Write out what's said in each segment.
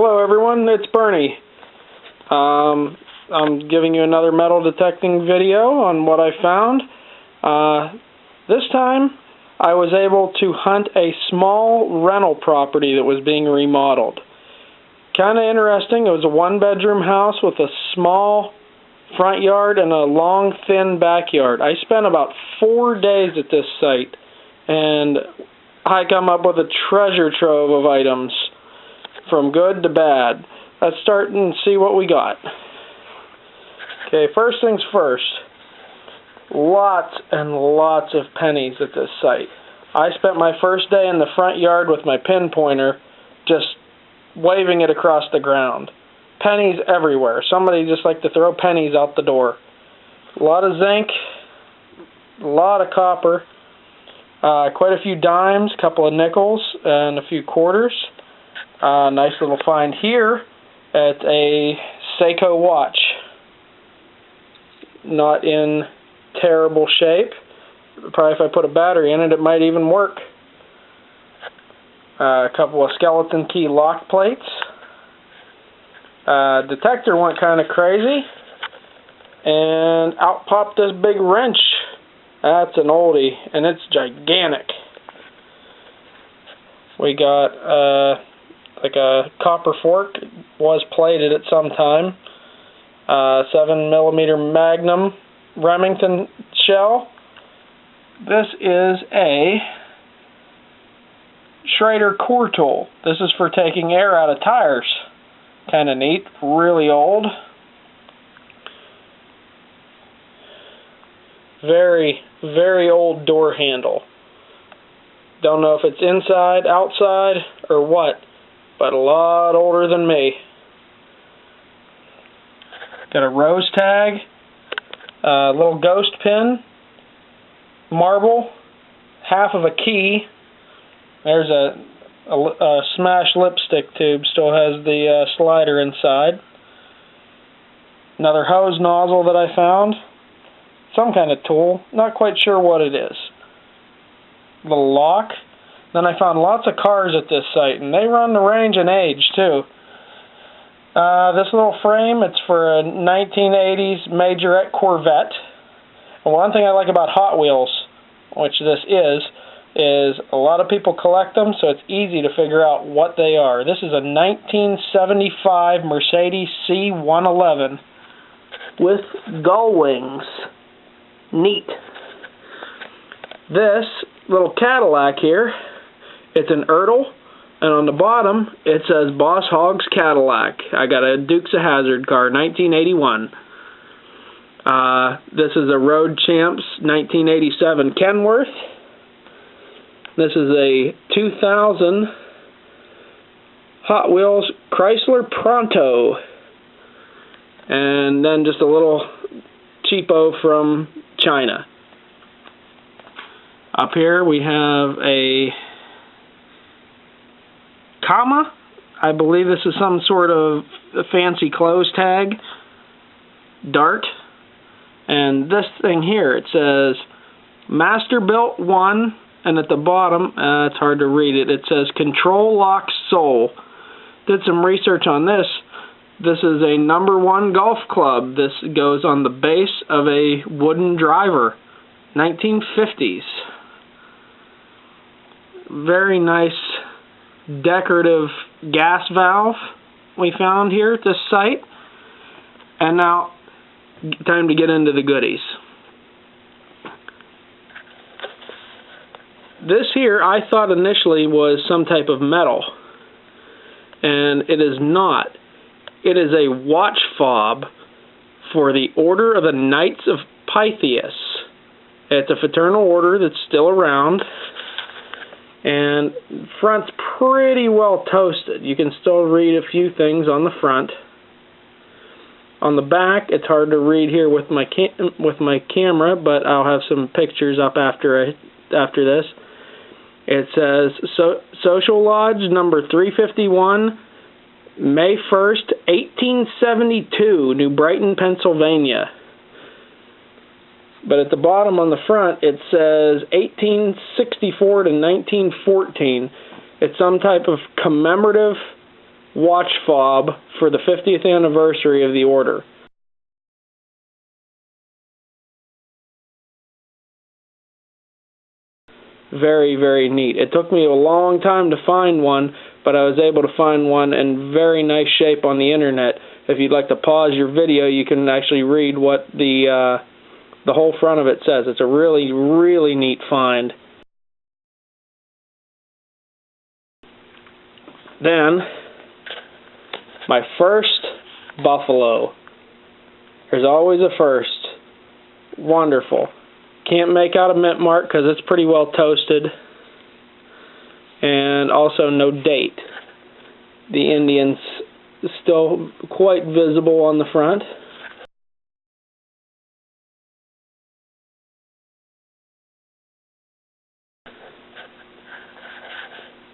Hello everyone, it's Bernie. I'm giving you another metal detecting video on what I found. This time I was able to hunt a small rental property that was being remodeled. Kind of interesting. It was a one-bedroom house with a small front yard and a long, thin backyard. I spent about 4 days at this site, and I come up with a treasure trove of items, from good to bad. Let's start and see what we got. Okay, first things first. Lots and lots of pennies at this site. I spent my first day in the front yard with my pinpointer, just waving it across the ground. Pennies everywhere. Somebody just liked to throw pennies out the door. A lot of zinc, a lot of copper, quite a few dimes, a couple of nickels, and a few quarters. Nice little find here. It's a Seiko watch. Not in terrible shape. Probably if I put a battery in it, it might even work. A couple of skeleton key lock plates. Detector went kind of crazy, and out popped this big wrench. That's an oldie, and it's gigantic. We got like a copper fork. It was plated at some time. 7mm Magnum Remington shell. This is a Schrader core tool. This is for taking air out of tires. Kind of neat. Really old. Very, very old door handle. Don't know if it's inside, outside, or what, but a lot older than me. Got a rose tag, a little ghost pin, marble, half of a key. There's a smashed lipstick tube, still has the slider inside. Another hose nozzle that I found. Some kind of tool, not quite sure what it is. Little lock. Then I found lots of cars at this site, and they run the range in age too. This little frame, it's for a 1980s Majorette Corvette. And one thing I like about Hot Wheels, which this is a lot of people collect them, so it's easy to figure out what they are. This is a 1975 Mercedes C111 with gull wings. Neat. This little Cadillac here, it's an Ertl, and on the bottom it says Boss Hogg's Cadillac. I got a Dukes of Hazzard car, 1981. This is a Road Champs 1987 Kenworth. This is a 2000 Hot Wheels Chrysler Pronto. And then just a little cheapo from China. Up here we have a comma. I believe this is some sort of fancy clothes tag. Dart. And this thing here, it says Masterbuilt 1, and at the bottom, it's hard to read it, it says Control Lock Sole. Did some research on this. This is a #1 golf club. This goes on the base of a wooden driver. 1950s. Very nice decorative gas valve we found here at this site. And now, time to get into the goodies. This here I thought initially was some type of metal, and it is not. It is a watch fob for the Order of the Knights of Pythias. It's a fraternal order that's still around, and front's pretty well toasted. You can still read a few things on the front. On the back, it's hard to read here with my camera, but I'll have some pictures up after this. It says Social Lodge number 351, May 1st, 1872, New Brighton, Pennsylvania. But at the bottom on the front, it says 1864 to 1914. It's some type of commemorative watch fob for the 50th anniversary of the order. Very, very neat. It took me a long time to find one, but I was able to find one in very nice shape on the internet. If you'd like to pause your video, you can actually read what the whole front of it says. It's a really, really neat find. Then, my first buffalo. There's always a first. Wonderful. Can't make out a mint mark because it's pretty well toasted. And also no date. The Indian's still quite visible on the front.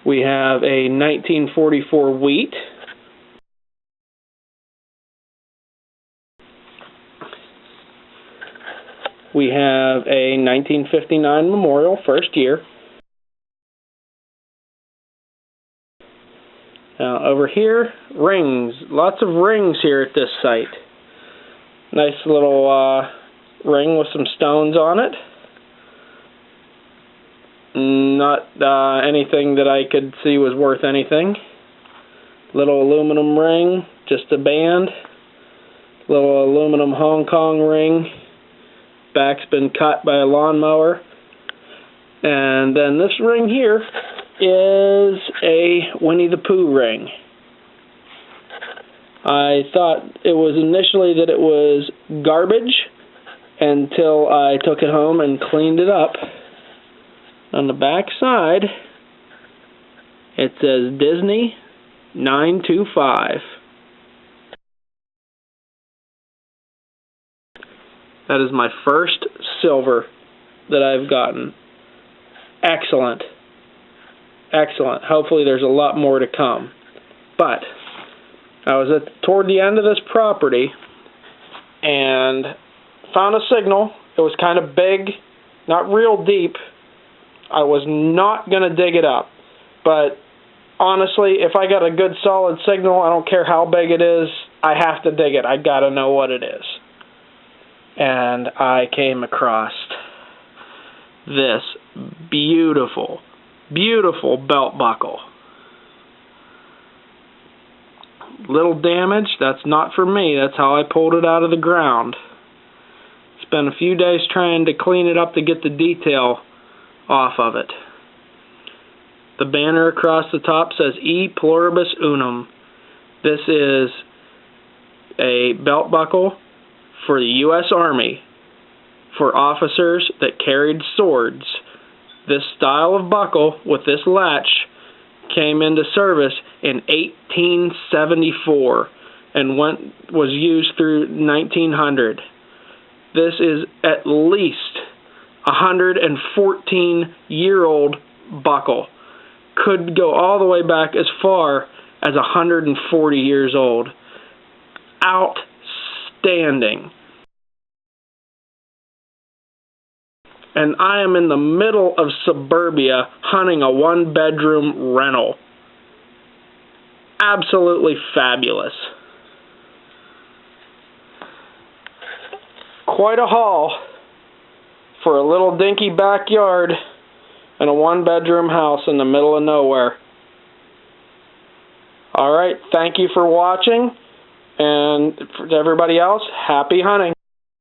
We have a 1944 wheat. We have a 1959 Memorial, first year. Now over here, rings. Lots of rings here at this site. Nice little ring with some stones on it. Not anything that I could see was worth anything. Little aluminum ring, just a band. Little aluminum Hong Kong ring. Back's been cut by a lawnmower. And then this ring here is a Winnie-the-Pooh ring. I thought it was initially that it was garbage until I took it home and cleaned it up. On the back side, it says Disney 925. That is my first silver that I've gotten. Excellent. Excellent. Hopefully there's a lot more to come. But I was toward the end of this property and found a signal. It was kind of big, not real deep. I was not going to dig it up. But honestly, if I got a good solid signal, I don't care how big it is, I have to dig it. I got to know what it is. And I came across this beautiful, beautiful belt buckle. Little damage, that's not for me. That's how I pulled it out of the ground. Spent a few days trying to clean it up to get the detail off of it. The banner across the top says E Pluribus Unum. This is a belt buckle for the U.S. Army for officers that carried swords. This style of buckle with this latch came into service in 1874 and was used through 1900. This is at least a 114-year-old buckle. Could go all the way back as far as 140 years old. Outstanding. And I am in the middle of suburbia hunting a one-bedroom rental. Absolutely fabulous. Quite a haul for a little dinky backyard and a one-bedroom house in the middle of nowhere. Alright, thank you for watching, and for everybody else, happy hunting.